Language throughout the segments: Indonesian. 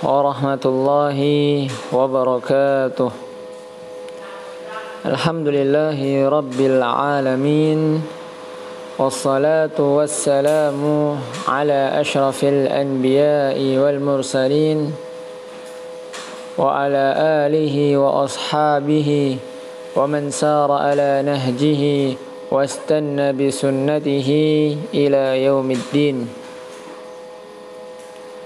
warahmatullahi wabarakatuh. Alhamdulillahi rabbil alamin. Wassalatu wassalamu ala ashrafil anbiya'i wal mursalin wa ala alihi wa ashabihi wa man sara ala nahjihi wastanna bi sunnatihi ila yaumiddin.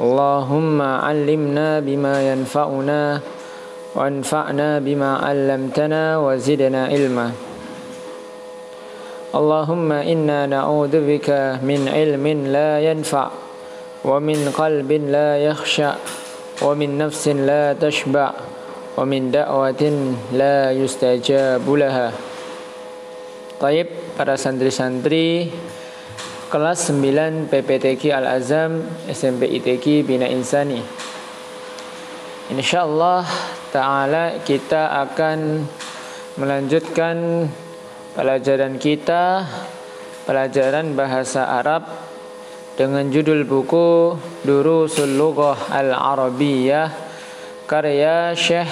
Allahumma allimna bima yanfa'una wa anfa'na bima 'allamtana wa zidna ilma. Allahumma inna na'udzu bika min ilmin la yanfa' wa min qalbin la yakhsha' wa min nafsin la tashba' wa min da'watin la yustajabu laha. Taib, para santri-santri kelas 9 PPTQ Al-Azam SMP ITQ Bina Insani. Insyaallah ta'ala kita akan melanjutkan pelajaran kita, pelajaran bahasa Arab dengan judul buku Durusul Lughah Al-Arabiyyah karya Syekh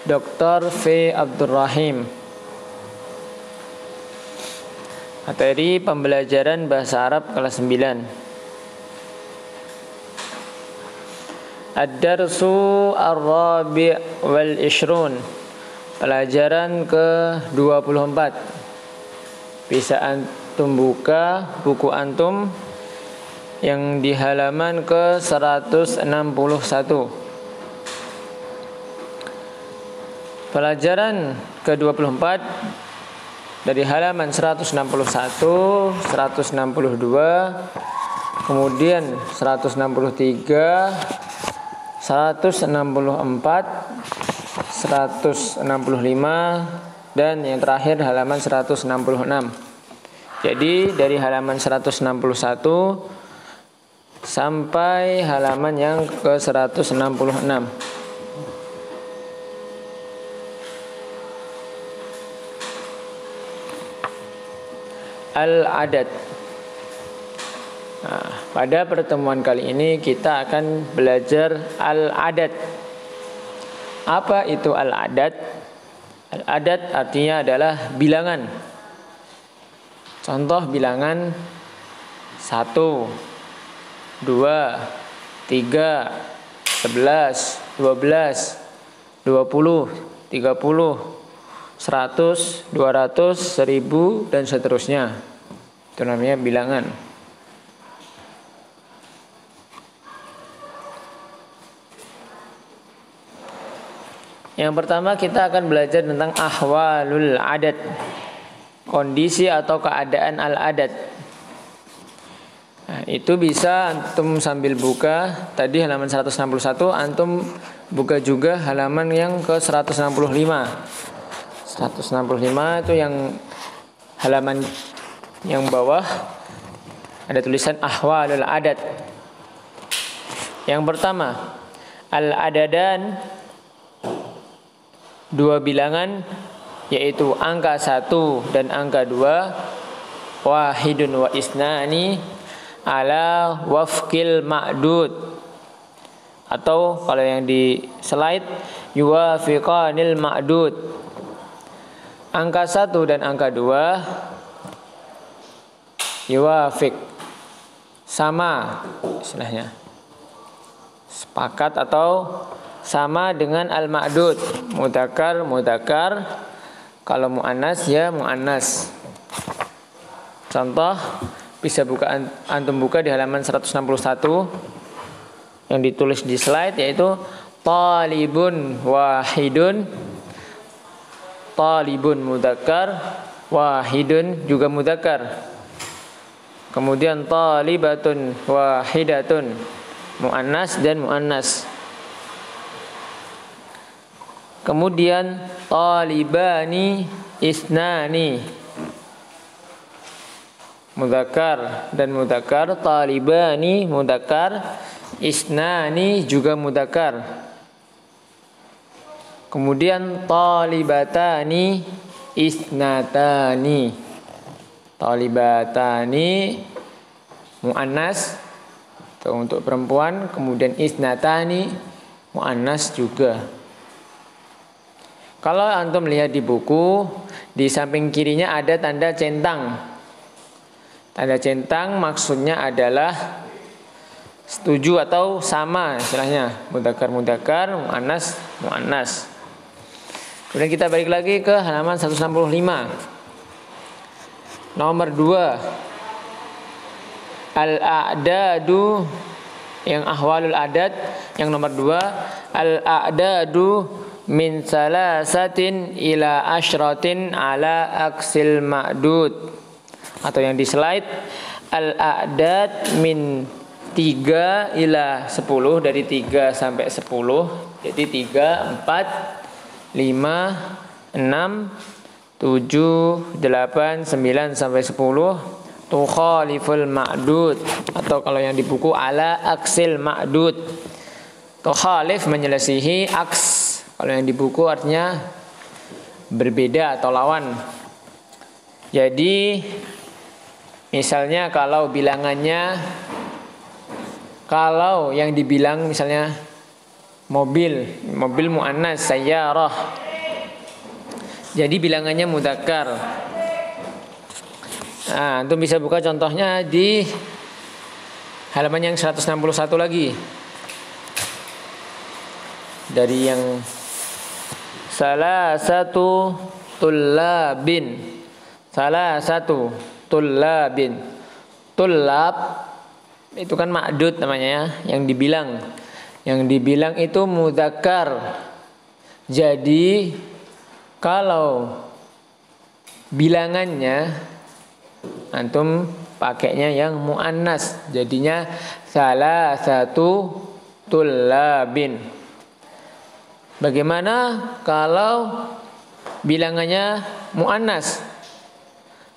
Dr. V. Abdul Rahim. Materi pembelajaran bahasa Arab kelas 9. Ad-darsu ar-rabi' wal ishrun. Pelajaran ke-24. Bisa antum buka buku antum yang di halaman ke-161. Pelajaran ke-24 dari halaman 161, 162, kemudian 163, 164, 165, dan yang terakhir halaman 166. Jadi dari halaman 161 sampai halaman yang ke 166. Al-adad. Nah, pada pertemuan kali ini kita akan belajar al-adad. Apa itu al-adad? Al-adad artinya adalah bilangan. Contoh bilangan 1, 2, 3, 11, 12, 20, 30, 100, 200, 1000, dan seterusnya. Itu namanya bilangan. Yang pertama kita akan belajar tentang ahwalul adad. Kondisi atau keadaan al-adad. Nah, itu bisa antum sambil buka. Tadi halaman 161, antum buka juga halaman yang ke 165. 165 itu yang halaman yang bawah ada tulisan ahwalul adad. Yang pertama, al-adadan, dua bilangan, yaitu angka 1 dan angka 2, wahidun wa isnani ala wafqil ma'dud, atau kalau yang di slide yuwafiqanil ma'dud. Angka 1 dan angka 2 yuwafiq, sama istilahnya, sepakat atau sama dengan al-ma'dud. Mudzakkar, mudzakkar. Kalau muannas ya muannas. Contoh bisa antum buka di halaman 161 yang ditulis di slide, yaitu talibun wahidun. Talibun mudzakkar, wahidun juga mudzakkar. Kemudian talibatun wahidatun, muannas dan muannas. Kemudian talibani isnani, mudzakkar dan mudzakkar. Talibani mudzakkar, isnani juga mudzakkar. Kemudian talibatani isnatani. Talibatani muannas untuk perempuan, kemudian isnatani muannas juga. Kalau antum lihat di buku, di samping kirinya ada tanda centang. Tanda centang maksudnya adalah setuju atau sama istilahnya, mudzakkar, muannas, muannas. Kemudian kita balik lagi ke halaman 165. Nomor 2. Al-a'dadu, yang ahwalul adad, yang nomor 2, al-a'dadu min salasatin ila asyratin ala aksil ma'dud. Atau yang di slide, al-a'dad min 3 ila 10, dari 3 sampai 10. Jadi 3, 4, 5, 6, 7, 8, 9 sampai 10. Tukhaliful ma'dud, atau kalau yang di buku ala aksil ma'dud. Tukhalif menyelisihi, aks kalau yang di buku artinya berbeda atau lawan. Jadi misalnya kalau bilangannya, kalau yang dibilang misalnya mobil muannas sayyarah, jadi bilangannya mudzakkar. Nah, antum bisa buka contohnya di halaman yang 161 lagi. Dari yang salah satu tullabin. Tullab itu kan ma'dud namanya ya, yang dibilang. Yang dibilang itu mudzakkar. Jadi kalau bilangannya antum pakainya yang muannas, jadinya salah satu tullabin. Bagaimana kalau bilangannya muannas?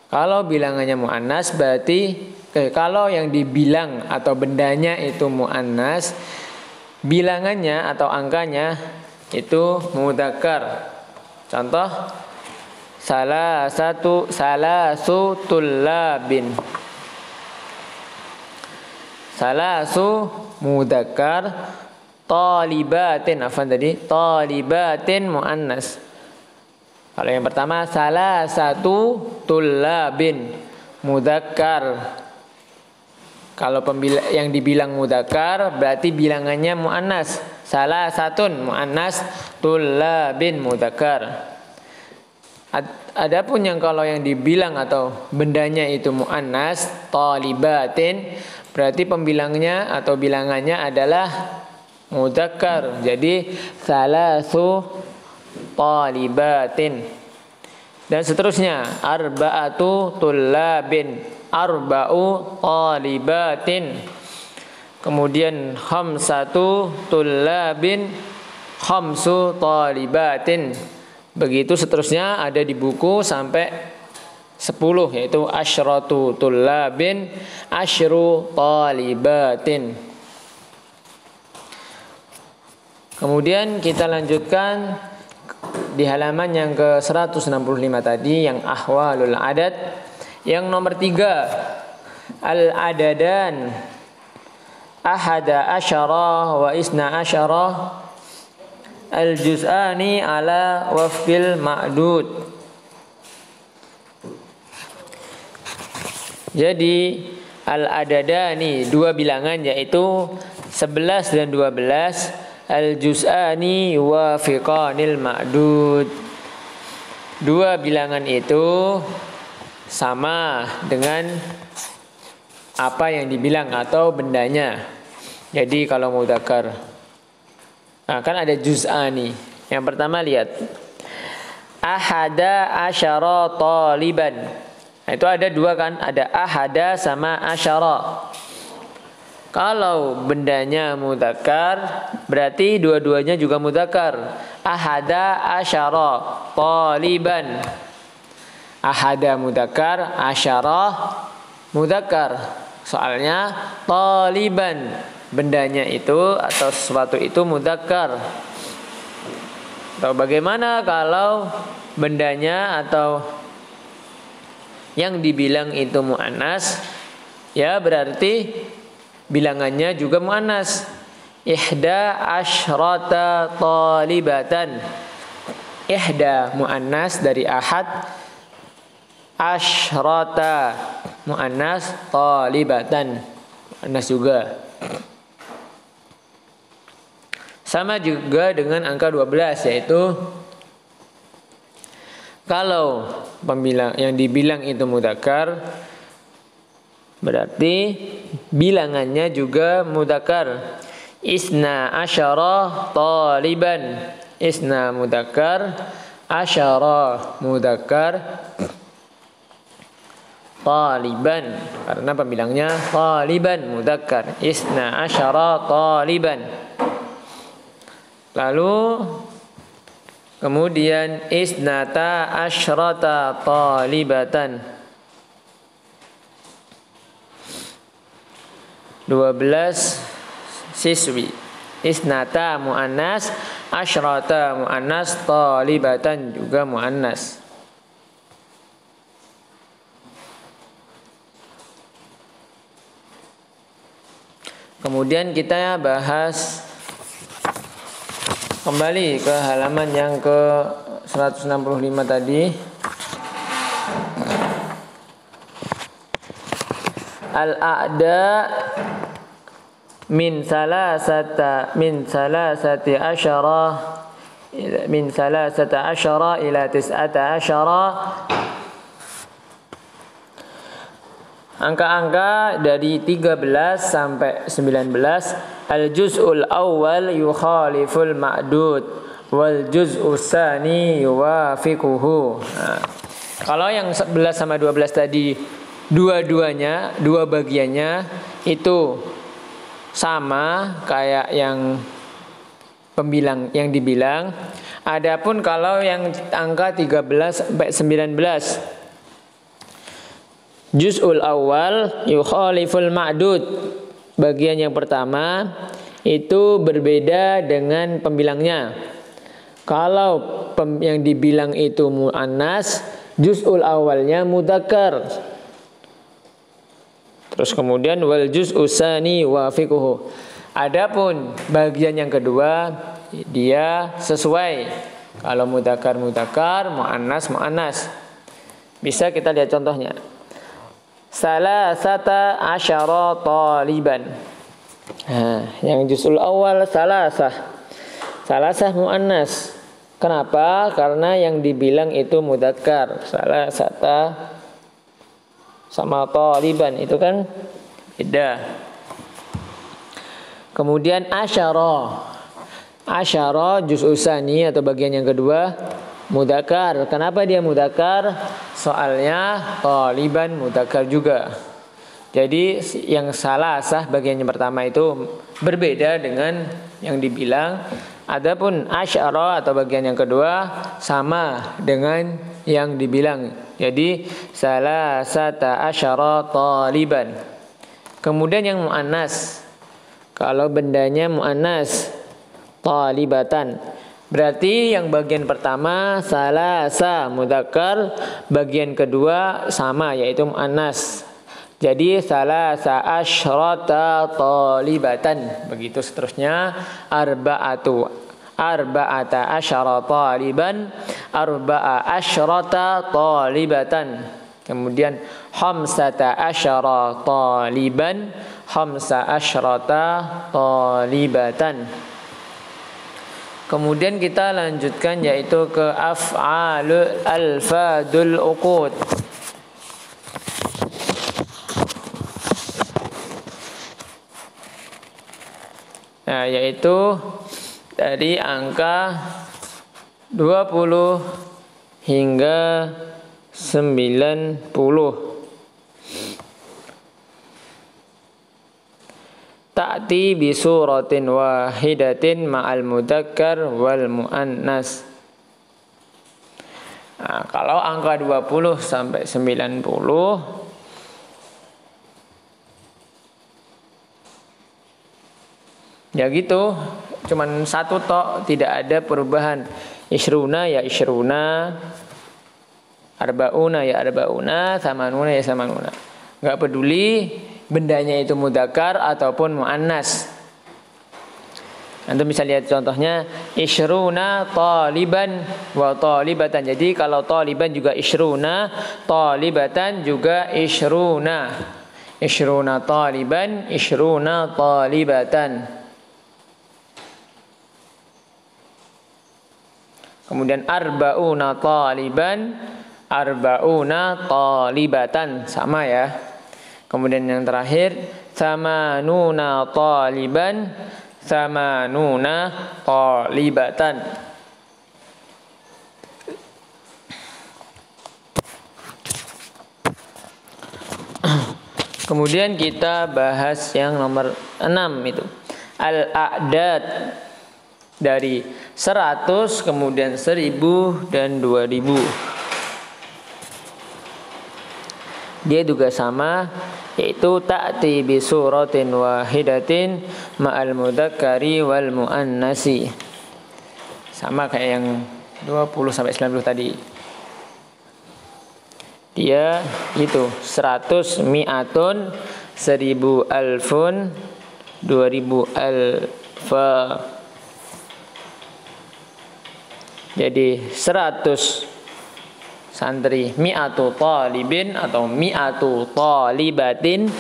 Kalau bilangannya muannas berarti kalau yang dibilang atau bendanya itu muannas, bilangannya atau angkanya itu mudzakkar. Contoh, salasu tullabin. Salasu mudzakkar, talibatin talibatin muannas. Kalau yang pertama salasatu tullabin mudzakkar. Kalau yang dibilang mudzakkar berarti bilangannya muannas. Salasatun muannas, tullabin mudzakkar. Adapun yang kalau yang dibilang atau bendanya itu muannas, talibatin, berarti pembilangnya atau bilangannya adalah mudzakkar. Jadi salasu talibatin. Dan seterusnya, arba'atu tullabin, arba'u talibatin. Kemudian khamsatu tullabin, khamsu talibatin. Begitu seterusnya ada di buku sampai 10, yaitu asyratu tullabin, asyru talibatin. Kemudian kita lanjutkan di halaman yang ke 165 tadi, yang ahwalul adad. Yang nomor 3, al-adadan ahada asyara wa isna asyara al-juz'ani ala wafqil ma'dud. Jadi al-adadani, dua bilangan yaitu 11 dan 12, al-juz'ani wafiqanil ma'dud. Dua bilangan itu sama dengan apa yang dibilang atau bendanya. Jadi kalau mudzakkar, nah, kan ada juz'ani. Yang pertama lihat, ahada asyara taliban. Nah, itu ada dua kan, ada ahada sama asyara. Kalau bendanya mudzakkar berarti dua-duanya juga mudzakkar. Ahada asyara taliban. Ahada mudzakkar, asyara mudzakkar. Soalnya taliban, bendanya itu atau sesuatu itu mudzakkar. Atau bagaimana kalau bendanya atau yang dibilang itu muannas? Ya berarti bilangannya juga muannas. ihda asyrata talibatan. Ihda muannas dari ahad, asyrata muannas, talibatan muannas juga. Sama juga dengan angka 12, yaitu kalau yang dibilang itu mudzakkar, berarti bilangannya juga mudzakkar. Isna asyara taliban. Isna mudzakkar, asyara mudzakkar, taliban karena pembilangnya taliban mudzakkar. Isna asyara taliban. Lalu kemudian isnata asyrata talibatan. 12 siswi. Isnata muannas, asyrata muannas, talibatan juga muannas. Kemudian kita bahas kembali ke halaman yang ke 165 tadi. Al-a'da min salasata asyara ila tis'ata asyara. Angka-angka dari 13 sampai 19. Al-juz'ul awal yukhaliful ma'dud wal juz'us tsani yuwafiquhu. Nah, kalau yang 11 sama 12 tadi dua-duanya, dua bagiannya itu sama kayak yang pembilang yang dibilang. Adapun kalau yang angka 13 sampai 19, juz'ul awal yukhaliful ma'dud, bagian yang pertama itu berbeda dengan pembilangnya. Kalau yang dibilang itu muannas, juz'ul awalnya mudzakkar. Terus kemudian wal juz'us tsani wafiquhu. Adapun bagian yang kedua dia sesuai. Kalau mudzakkar mudzakkar, muannas muannas. Bisa kita lihat contohnya. Salasata asyara taliban. Nah, yang juz'ul awal salasah. Salasah muannas. Kenapa? Karena yang dibilang itu mudzakkar. Salasata sama taliban itu kan beda. Kemudian asyara. Asyara juz'us tsani atau bagian yang kedua mudzakkar. Kenapa dia mudzakkar? Soalnya taliban mudzakkar juga. Jadi yang salasah bagian yang pertama itu berbeda dengan yang dibilang. Adapun asyara atau bagian yang kedua sama dengan yang dibilang. Jadi salasata asyara taliban. Kemudian yang muannas. Kalau bendanya muannas, talibatan. Berarti yang bagian pertama salasa mudzakkar, bagian kedua sama yaitu muannas. Jadi salasa asyrata talibatan. Begitu seterusnya. Arba'ata asyara taliban, arba'a asyrata talibatan. Kemudian khamsata asyara taliban, khamsa asyrata talibatan. Kemudian kita lanjutkan yaitu ke af'alul alfadul uqud. Nah, yaitu dari angka 20 hingga 90. Ta'ti bi suratin wahidatin ma'al mudzakkar wal muannas. Nah, kalau angka 20 sampai 90 ya gitu, cuman satu tok, tidak ada perubahan. Isyruna ya isyruna, arbauna ya arbauna, samanuna ya samanuna. Enggak peduli bendanya itu mudzakkar ataupun muannas. Antum bisa lihat contohnya isyruna taliban wa talibatan. Jadi kalau taliban juga isyruna, talibatan juga isyruna. Isyruna taliban, isyruna talibatan. Kemudian arba'una taliban, arba'una talibatan, sama ya. Kemudian yang terakhir samanuna taliban, samanuna talibatan. Kemudian kita bahas yang nomor 6 itu al-a'dad, dari 100, kemudian 1000 dan 2000. Dia juga sama, yaitu ta'ti bi suratin wahidatin ma'al mudzakkari wal muannasi. Sama kayak yang 20 sampai 90 tadi. Dia itu 100 mi'atun, 1000 alfun, 2000 alfa. Jadi 100 santri, mi'atu talibin atau mi'atu talibatin.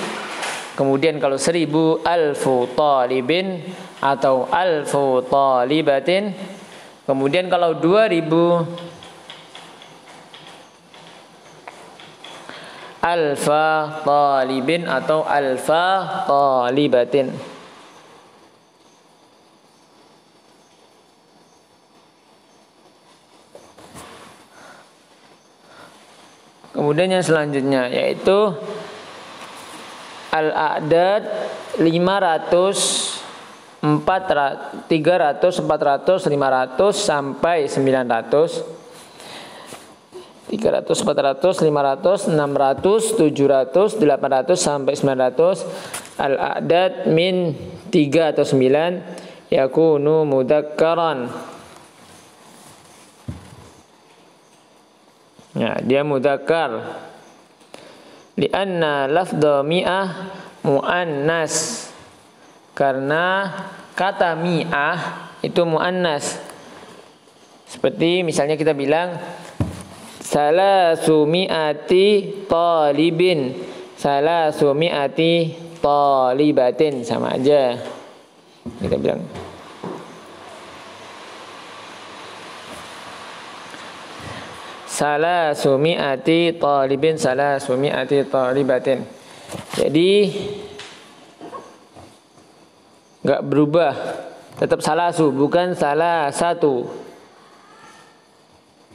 Kemudian kalau 1000 alfu talibin atau alfu talibatin. Kemudian kalau 2000 alfa talibin atau alfa talibatin. Kemudian yang selanjutnya yaitu al-a'dad 500, 300, 400, 500 sampai 900. 300, 400, 500, 600, 700, 800 sampai 900. Al-a'dad min 3 atau 9 yakunu mudzakkaran. Ya, dia mudzakkar. Li'anna lafdha mi'ah muannas. Karena kata mi'ah itu muannas. Seperti misalnya kita bilang salasumi'ati talibin, salasumi'ati talibatin, sama aja. Kita bilang salasumi'ati talibin, salasumi'ati talibatin. Jadi enggak berubah, tetap salasu, bukan salah satu.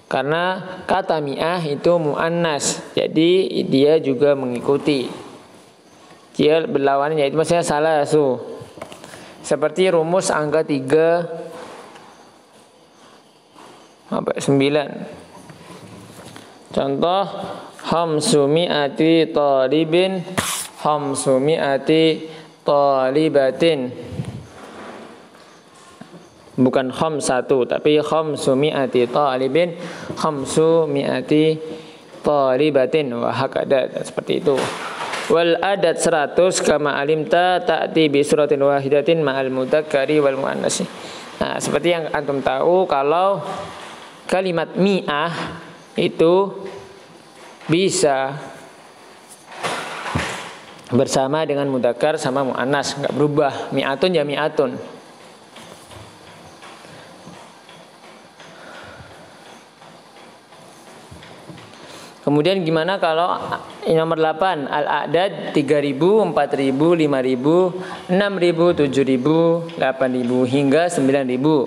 Karena kata mi'ah itu mu'annas, jadi dia juga mengikuti. Dia berlawanan, yaitu maksudnya salasu. Seperti rumus angka 3 sampai 9. Contoh khamsumi'ati talibin, khamsumi'ati talibatin. Bukan khamsatu, tapi khamsumi'ati talibin, khamsumi'ati talibatin, wa hakada, seperti itu. Wal adad 100 kama alimta ta'ti bi suratin wahidatin ma'al mudzakkari wal muannasi. Nah, seperti yang antum tahu, kalau kalimat mi'ah itu bisa bersama dengan mudzakkar sama muannas, enggak berubah. Mi'atun ya mi'atun. Kemudian gimana kalau nomor 8 al-a'dad 3000, 4000, 5000, 6000, 7000, 8000 hingga 9000.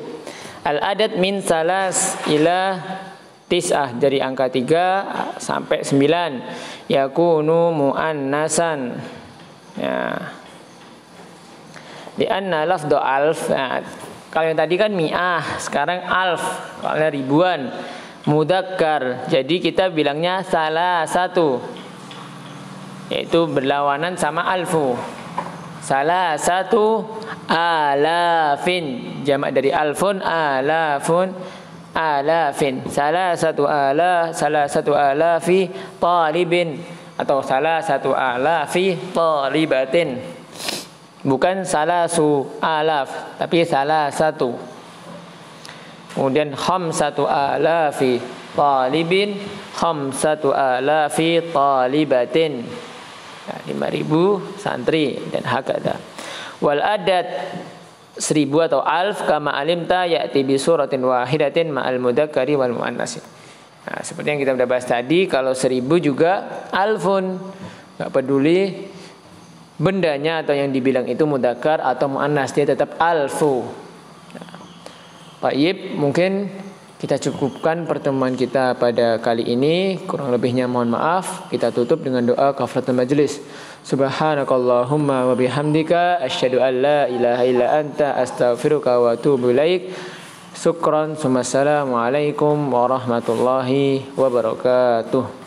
Al-a'dad min salas ila tis'ah, dari angka 3 sampai 9 yakunu muannasan. Ya. Di anna lafdhu alf. Nah, kalau yang tadi kan mi'ah, sekarang alf, kalau ribuan. Mudzakkar, jadi kita bilangnya salah satu, yaitu berlawanan sama alfu. Salah satu alafin, jamak dari alfun, alafun, alafin. Salah satu alafi talibin, atau salah satu alafi talibatin. Bukan salasu alaf, tapi salasatu. Kemudian khamsatu alafi talibin, khamsatu alafi talibatin. Nah, 5.000 santri dan hakada. Wal adad 1.000 atau alf kama alimta ya'ti bi suratin wahidatin ma'al mudzakkari wal muannats. Nah, seperti yang kita sudah bahas tadi, kalau 1.000 juga alfun. Enggak peduli bendanya atau yang dibilang itu mudzakkar atau muannas, dia tetap alfu. Baik, mungkin kita cukupkan pertemuan kita pada kali ini. Kurang lebihnya mohon maaf. Kita tutup dengan doa kafaratul majelis. Subhanakallahumma wa bihamdika asyhadu an la ilaha illa anta astaghfiruka wa atubu ilaik. Syukran. Wassalamualaikum warahmatullahi wabarakatuh.